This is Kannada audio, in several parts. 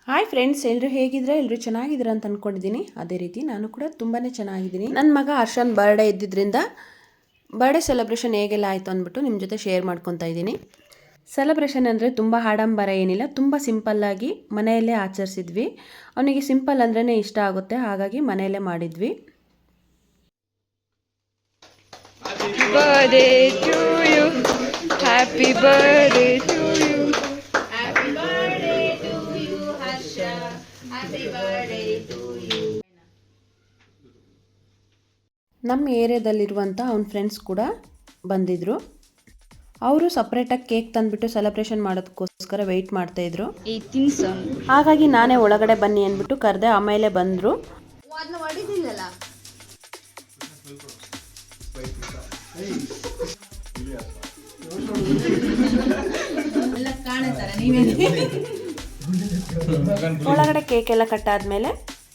ಹಾಯ್ ಫ್ರೆಂಡ್ಸ್, ಎಲ್ಲರೂ ಹೇಗಿದ್ರೆ ಎಲ್ಲರೂ ಚೆನ್ನಾಗಿದ್ದೀರಾ ಅಂತ ಅಂದ್ಕೊಂಡಿದ್ದೀನಿ. ಅದೇ ರೀತಿ ನಾನು ಕೂಡ ತುಂಬಾ ಚೆನ್ನಾಗಿದ್ದೀನಿ. ನನ್ನ ಮಗ ಹರ್ಷನ್ ಬರ್ಡೇ ಇದ್ದಿದ್ದರಿಂದ ಬರ್ಡೇ ಸೆಲೆಬ್ರೇಷನ್ ಹೇಗೆಲ್ಲ ಆಯಿತು ಅಂದ್ಬಿಟ್ಟು ನಿಮ್ಮ ಜೊತೆ ಶೇರ್ ಮಾಡ್ಕೊತಾ ಇದ್ದೀನಿ. ಸೆಲೆಬ್ರೇಷನ್ ಅಂದರೆ ತುಂಬ ಆಡಂಬರ ಏನಿಲ್ಲ, ತುಂಬ ಸಿಂಪಲ್ಲಾಗಿ ಮನೆಯಲ್ಲೇ ಆಚರಿಸಿದ್ವಿ. ಅವನಿಗೆ ಸಿಂಪಲ್ ಅಂದ್ರೇ ಇಷ್ಟ ಆಗುತ್ತೆ, ಹಾಗಾಗಿ ಮನೆಯಲ್ಲೇ ಮಾಡಿದ್ವಿ. Birthday to you, happy birthday to you, happy birthday to you, Harsha, happy birthday to you. ನಮ್ಮ ಏರಿಯಾದಲ್ಲಿರುವಂಥ ಅವನ ಫ್ರೆಂಡ್ಸ್ ಕೂಡ ಬಂದಿದ್ದರು. ಅವರು ಸಪ್ರೇಟಾಗಿ ಕೇಕ್ ತಂದುಬಿಟ್ಟು ಸೆಲೆಬ್ರೇಷನ್ ಮಾಡೋದಕ್ಕೋಸ್ಕರ ವೆಯ್ಟ್ ಮಾಡ್ತಾಯಿದ್ರು. ಹಾಗಾಗಿ ನಾನೇ ಒಳಗಡೆ ಬನ್ನಿ ಅಂದ್ಬಿಟ್ಟು ಕರೆದೆ, ಆಮೇಲೆ ಬಂದರು. ಒಳಗಡೆ ಕೇಕ್ ಎಲ್ಲ ಕಟ್ಟಾದ್ಮೇಲೆ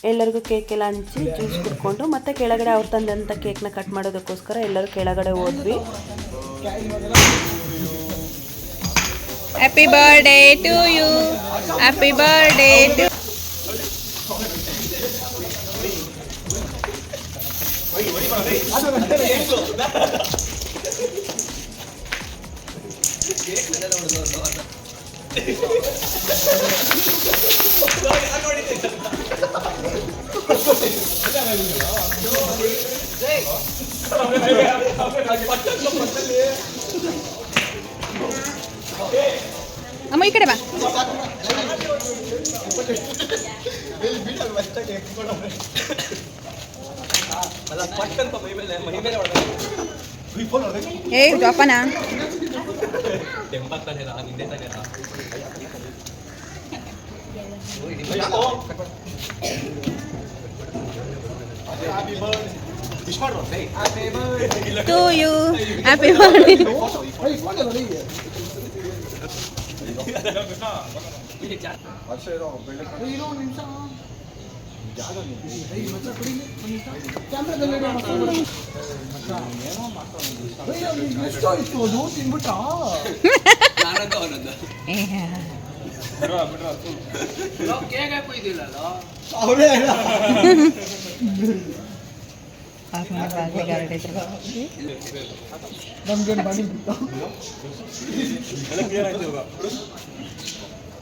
ಎಲ್ಲರಿಗೂ ಕೇಕ್ ಎಲ್ಲ ಹಂಚಿ ಜ್ಯೂಸ್ ಕುಡ್ಕೊಂಡು ಮತ್ತೆ ಕೆಳಗಡೆ ಅವ್ರು ತಂದಂಥ ಕೇಕ್ನ ಕಟ್ ಮಾಡೋದಕ್ಕೋಸ್ಕರ ಎಲ್ಲರೂ ಕೆಳಗಡೆ ಹೋದ್ವಿ. happy birthday to you, happy birthday to ಅಮ್ಮ ಈ ಕಡೆ ಬಾ. ಏ ಜೋಪಾನ. to you, happy birthday.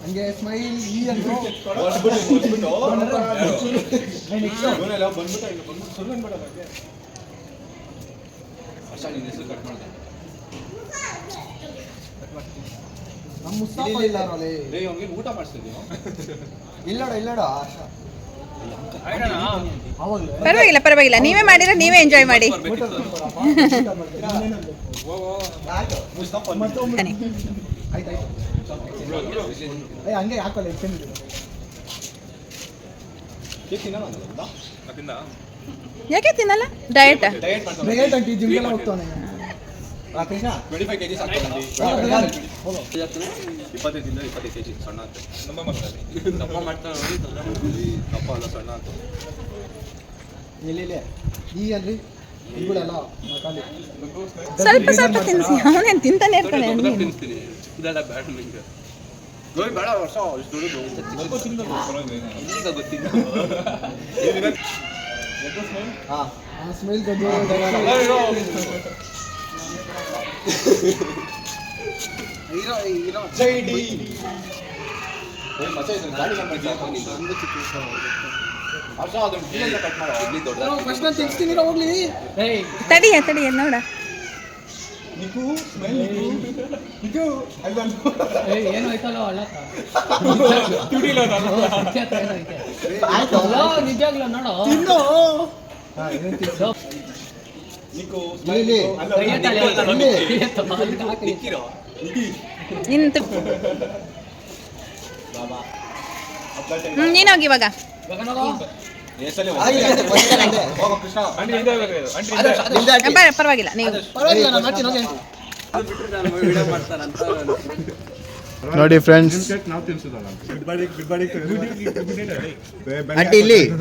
ಹಂಗೆ ಸ್ಮೈಲ್ ಈ ಅಂದ್ರು ನಮ್ಮ ಮುಸ್ತಾಫ ಇಲ್ಲ ಊಟ ಮಾಡಿಸ್ತಿದ್ದೀವಿ. ಇಲ್ಲಡ ಪರವಾಗಿಲ್ಲ ನೀವೇ ಮಾಡಿದ್ರೆ ನೀವೇ ಎಂಜಾಯ್ ಮಾಡಿ. ಹಂಗೆ ಹಾಕೋಲ್ಲ ಯಾಕೆ ತಿನ್ನಲ್ಲ? ಡಯಟ್ ಅಂಟಿ ಜಿಮ್ಗೆಲ್ಲ ಹೋಗ್ತಾನೆ. 25 kg ಸಾಕು. 25 kg ಸಣ್ಣ ಅಂತ ದಪ್ಪ ಮಾಡ್ತಾನೆ ನೋಡಿ. ದಪ್ಪ ಅಲ್ಲ ಸಣ್ಣ ಅಂತ. ಇಲ್ಲಿ ಈ ಅಂದ್ರೆ ಇವುಗಳೆಲ್ಲ ಸ್ವಲ್ಪ ಸ್ವಲ್ಪ ತಿನ್ನಿಸಿ. ಅವನೇನು ತಿಂತಾನೆ ಇರ್ತಾನೆ. ತಿನ್ನಿಸ್ತೀನಿ, ಇದೆಲ್ಲ ಬ್ಯಾಡ ನಿಂಗೆ. ಗೋಯ್ ಬೇಡ ವರ್ಷ ಇಷ್ಟು ದೊಡ್ಡದು ಇಲ್ಲಿಗ ಗೊತ್ತಿಲ್ಲ. ಸ್ಮೈಲ್ ತಡಿಯ ನೋಡ. ಏನು ಆಯ್ತಲ್ಲ ನಿಜಾಗ್ಲ ನೋಡೋ. ನೀನೋಗಿ ಇವಾಗ. ಪರವಾಗಿಲ್ಲ ನೀವು ನೋಡಿ ಫ್ರೆಂಡ್ಸ್,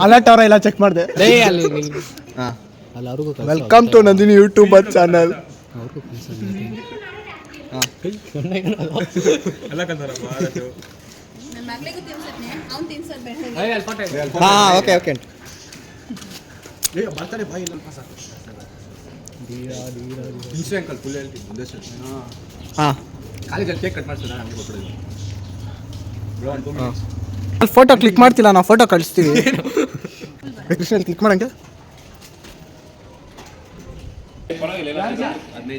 ಅಲರ್ಟ್ ಅವರ ಎಲ್ಲ ಚೆಕ್ ಮಾಡಿದೆ. Welcome to Nandini YouTube channel. ನನ್ನ ಮಗಳಿಗೂ ತಿನ್ಸತ್ನೆ ಅವ್ನು ತಿನ್ಸೋದು ಬೇಡ ಏ ಅಲ್ಲಿ ಫೋಟೋ ಇದೆ. ಹಾ ಓಕೆ ಓಕೆ ಬರ್ತಾರೆ ಬಾಯಿ ಇಲ್ಲ ಸಾಕು ಹಿಂಸೆ ಅಂಕಲ್ ಫುಲ್ ಹೇಳ್ತೀನಿ ಒಂದೇ ಸಲ ಹಾ ಕಾಲೇಜಲ್ಲಿ ಕೇಕ್ ಕಟ್ ಮಾಡ್ತಾರೆ ಹಂಗೆ ಕೊಟ್ಬಿಡೋದು ಅಲ್ಲಿ ಫೋಟೋ ಕ್ಲಿಕ್ ಮಾಡ್ತಿಲ್ಲ ನಾವು ಫೋಟೋ ಕಳಿಸ್ತೀವಿ ಕೃಷ್ಣಲ್ಲಿ ಕ್ಲಿಕ್ ಮಾಡಂಗೆ ಪರವಾಗಿಲ್ಲ 15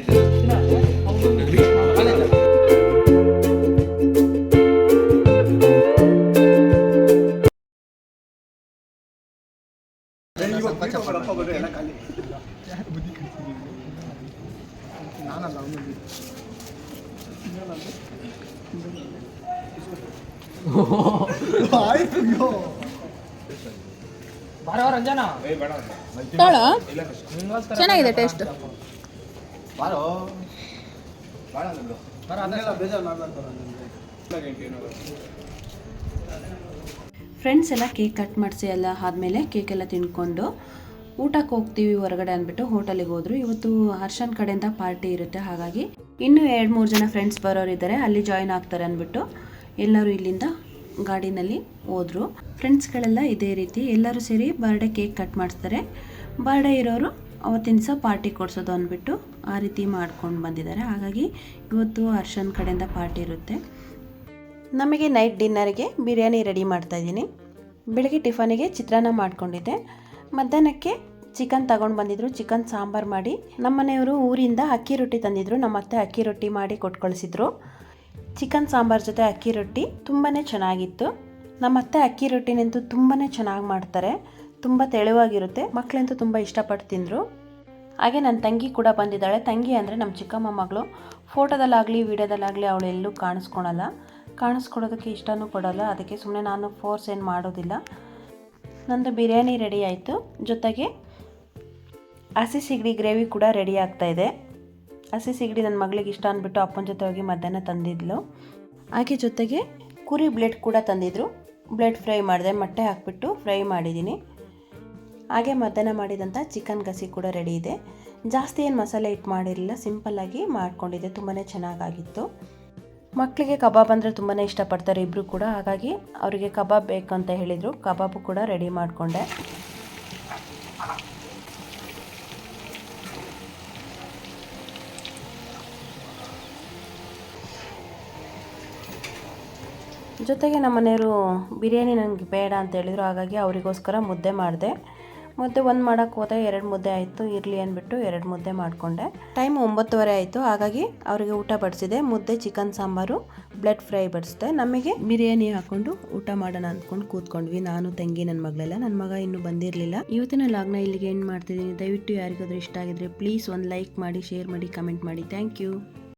ಬಾರೋ ರಂಜನ ತೋಳ ಚೆನ್ನಾಗಿದೆ ಟೇಸ್ಟ್. ಫ್ರೆಂಡ್ಸ್ ಎಲ್ಲ ಕೇಕ್ ಕಟ್ ಮಾಡಿಸಿ ಎಲ್ಲ ಆದಮೇಲೆ ಕೇಕೆಲ್ಲ ತಿನ್ಕೊಂಡು ಊಟಕ್ಕೆ ಹೋಗ್ತೀವಿ ಹೊರಗಡೆ ಅಂದ್ಬಿಟ್ಟು ಹೋಟೆಲಿಗೆ ಹೋದ್ರು. ಇವತ್ತು ಹರ್ಷನ್ ಕಡೆಯಿಂದ ಪಾರ್ಟಿ ಇರುತ್ತೆ, ಹಾಗಾಗಿ ಇನ್ನೂ 2-3 ಜನ ಫ್ರೆಂಡ್ಸ್ ಬರೋರಿದ್ದಾರೆ, ಅಲ್ಲಿ ಜಾಯಿನ್ ಆಗ್ತಾರೆ ಅಂದ್ಬಿಟ್ಟು ಎಲ್ಲರೂ ಇಲ್ಲಿಂದ ಗಾಡಿನಲ್ಲಿ ಹೋದರು. ಫ್ರೆಂಡ್ಸ್ಗಳೆಲ್ಲ ಇದೇ ರೀತಿ ಎಲ್ಲರೂ ಸೇರಿ ಬರ್ಡೇ ಕೇಕ್ ಕಟ್ ಮಾಡಿಸ್ತಾರೆ. ಬರ್ಡೇ ಇರೋರು ಅವತ್ತಿನ ದಿವಸ ಪಾರ್ಟಿ ಕೊಡಿಸೋದು ಅಂದ್ಬಿಟ್ಟು ಆ ರೀತಿ ಮಾಡ್ಕೊಂಡು ಬಂದಿದ್ದಾರೆ. ಹಾಗಾಗಿ ಇವತ್ತು ಹರ್ಷನ್ ಕಡೆಯಿಂದ ಪಾರ್ಟಿ ಇರುತ್ತೆ. ನಮಗೆ ನೈಟ್ ಡಿನ್ನರ್ಗೆ ಬಿರಿಯಾನಿ ರೆಡಿ ಮಾಡ್ತಾಯಿದ್ದೀನಿ. ಬೆಳಗ್ಗೆ ಟಿಫನಿಗೆ ಚಿತ್ರಾನ್ನ ಮಾಡ್ಕೊಂಡಿದ್ದೆ. ಮಧ್ಯಾಹ್ನಕ್ಕೆ ಚಿಕನ್ ತಗೊಂಡು ಬಂದಿದ್ರು, ಚಿಕನ್ ಸಾಂಬಾರು ಮಾಡಿ. ನಮ್ಮ ಮನೆಯವರು ಊರಿಂದ ಅಕ್ಕಿ ರೊಟ್ಟಿ ತಂದಿದ್ರು, ನಮ್ಮ ಅತ್ತೆ ಅಕ್ಕಿ ರೊಟ್ಟಿ ಮಾಡಿ ಕೊಟ್ಟು ಕಳಿಸಿದ್ರು. ಚಿಕನ್ ಸಾಂಬಾರು ಜೊತೆ ಅಕ್ಕಿ ರೊಟ್ಟಿ ತುಂಬಾ ಚೆನ್ನಾಗಿತ್ತು. ನಮ್ಮ ಅತ್ತೆ ಅಕ್ಕಿ ರೊಟ್ಟಿನಂತೂ ತುಂಬಾ ಚೆನ್ನಾಗಿ ಮಾಡ್ತಾರೆ, ತುಂಬ ತೆಳುವಾಗಿರುತ್ತೆ. ಮಕ್ಕಳಂತೂ ತುಂಬ ಇಷ್ಟಪಟ್ಟು ತಿಂದರು. ಹಾಗೆ ನನ್ನ ತಂಗಿ ಕೂಡ ಬಂದಿದ್ದಾಳೆ. ತಂಗಿ ಅಂದರೆ ನಮ್ಮ ಚಿಕ್ಕಮ್ಮ ಮಗಳು. ಫೋಟೋದಲ್ಲಾಗಲಿ ವಿಡಿಯೋದಲ್ಲಾಗಲಿ ಅವಳು ಎಲ್ಲೂ ಕಾಣಿಸ್ಕೊಡೋದಕ್ಕೆ ಇಷ್ಟನೂ ಪಡೋಲ್ಲ, ಅದಕ್ಕೆ ಸುಮ್ಮನೆ ನಾನು ಫೋರ್ಸ್ ಏನು ಮಾಡೋದಿಲ್ಲ. ನಂದು ಬಿರಿಯಾನಿ ರೆಡಿ ಆಯಿತು, ಜೊತೆಗೆ ಹಸಿ ಸಿಗಡಿ ಗ್ರೇವಿ ಕೂಡ ರೆಡಿ ಆಗ್ತಾಯಿದೆ. ಹಸಿ ಸಿಗಡಿ ನನ್ನ ಮಗಳಿಗೆ ಇಷ್ಟ ಅಂದ್ಬಿಟ್ಟು ಅಪ್ಪನ ಜೊತೆ ಹೋಗಿ ಮಧ್ಯಾಹ್ನ ತಂದಿದ್ಲು. ಹಾಗೆ ಜೊತೆಗೆ ಕುರಿ ಬ್ಲೆಡ್ ಕೂಡ ತಂದಿದ್ರು, ಬ್ಲೆಡ್ ಫ್ರೈ ಮಾಡಿದೆ, ಮೊಟ್ಟೆ ಹಾಕ್ಬಿಟ್ಟು ಫ್ರೈ ಮಾಡಿದ್ದೀನಿ. ಹಾಗೆ ಮಧ್ಯಾಹ್ನ ಮಾಡಿದಂಥ ಚಿಕನ್ ಗಸಿ ಕೂಡ ರೆಡಿ ಇದೆ. ಜಾಸ್ತಿ ಏನು ಮಸಾಲೆ ಇಟ್ಟು ಮಾಡಿರಲಿಲ್ಲ, ಸಿಂಪಲ್ಲಾಗಿ ಮಾಡ್ಕೊಂಡಿದ್ದೆ, ತುಂಬಾ ಚೆನ್ನಾಗಾಗಿತ್ತು. ಮಕ್ಕಳಿಗೆ ಕಬಾಬ್ ಅಂದರೆ ತುಂಬಾ ಇಷ್ಟಪಡ್ತಾರೆ ಇಬ್ಬರು ಕೂಡ, ಹಾಗಾಗಿ ಅವರಿಗೆ ಕಬಾಬ್ ಬೇಕಂತ ಹೇಳಿದರು. ಕಬಾಬು ಕೂಡ ರೆಡಿ ಮಾಡಿಕೊಂಡೆ. ಜೊತೆಗೆ ನಮ್ಮ ಮನೆಯವರು ಬಿರಿಯಾನಿ ನನಗೆ ಬೇಡ ಅಂತ ಹೇಳಿದರು, ಹಾಗಾಗಿ ಅವರಿಗೋಸ್ಕರ ಮುದ್ದೆ ಮಾಡಿದೆ. ಮುದ್ದೆ ಒಂದು ಮಾಡೋಕ್ಕೆ ಹೋದೆ, 2 ಮುದ್ದೆ ಆಯಿತು, ಇರಲಿ ಅಂದ್ಬಿಟ್ಟು 2 ಮುದ್ದೆ ಮಾಡಿಕೊಂಡೆ. ಟೈಮ್ 9:30 ಆಯಿತು, ಹಾಗಾಗಿ ಅವರಿಗೆ ಊಟ ಬಡಿಸಿದೆ. ಮುದ್ದೆ, ಚಿಕನ್ ಸಾಂಬಾರು, ಬ್ಲೆಡ್ ಫ್ರೈ ಬಡಿಸಿದೆ. ನಮಗೆ ಬಿರಿಯಾನಿ ಹಾಕ್ಕೊಂಡು ಊಟ ಮಾಡೋಣ ಅಂದ್ಕೊಂಡು ಕೂತ್ಕೊಂಡ್ವಿ, ನಾನು, ತಂಗಿ, ನನ್ನ ಮಗಳೆಲ್ಲ. ನನ್ನ ಮಗ ಇನ್ನೂ ಬಂದಿರಲಿಲ್ಲ. ಇವತ್ತಿನ ಲಾಗ್ನ ಇಲ್ಲಿಗೆ ಎಂಡ್ ಮಾಡ್ತಿದ್ದೀನಿ. ದಯವಿಟ್ಟು ಯಾರಿಗಾದ್ರೂ ಇಷ್ಟ ಆಗಿದ್ರೆ ಪ್ಲೀಸ್ ಒಂದು ಲೈಕ್ ಮಾಡಿ, ಶೇರ್ ಮಾಡಿ, ಕಮೆಂಟ್ ಮಾಡಿ. Thank you.